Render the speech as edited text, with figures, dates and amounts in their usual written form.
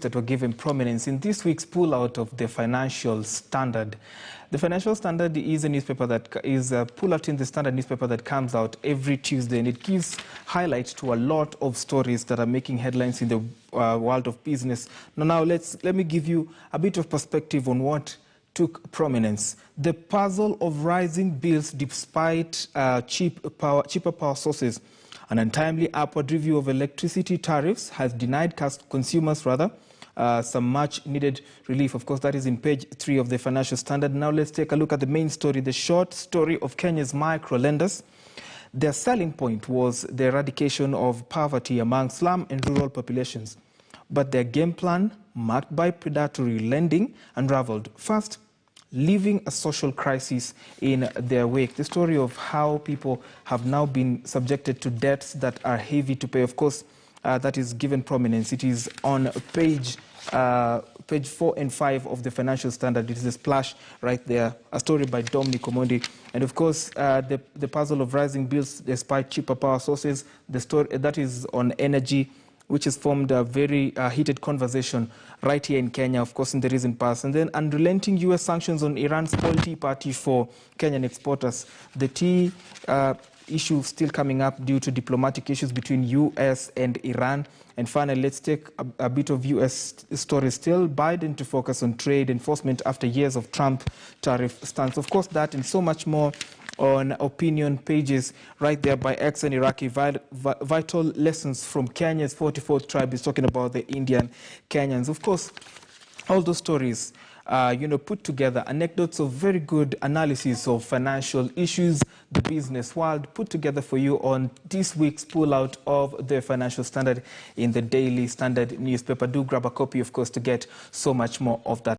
that were given prominence in this week's pullout of the Financial Standard. The Financial Standard is a newspaper that is a pullout in the Standard newspaper that comes out every Tuesday, and it gives highlight to a lot of stories that are making headlines in the world of business. Now let me give you a bit of perspective on what took prominence. The puzzle of rising bills despite cheaper power sources. An untimely upward review of electricity tariffs has denied consumers some much-needed relief. Of course, that is in page 3 of the Financial Standard. Now let's take a look at the main story, the short story of Kenya's microlenders. Their selling point was the eradication of poverty among slum and rural populations. But their game plan, marked by predatory lending, unraveled. First, leaving a social crisis in their wake. The story of how people have now been subjected to debts that are heavy to pay. Of course, that is given prominence. It is on page 4 and 5 of the Financial Standard. It is a splash right there, a story by Dominic Omondi. And of course, the puzzle of rising bills despite cheaper power sources, the story that is on energy, which has formed a very heated conversation right here in Kenya, of course, in the recent past. And then unrelenting U.S. sanctions on Iran's tea party for Kenyan exporters. The tea issue still coming up due to diplomatic issues between U.S. and Iran. And finally, let's take a bit of U.S. story still. Biden to focus on trade enforcement after years of Trump tariff stance. Of course, that and so much more on opinion pages right there by X and Iraqi. Vital lessons from Kenya's 44th tribe is talking about the Indian Kenyans. Of course, all those stories, put together, anecdotes of very good analysis of financial issues, the business world, put together for you on this week's pullout of the Financial Standard in the Daily Standard newspaper. Do grab a copy, of course, to get so much more of that.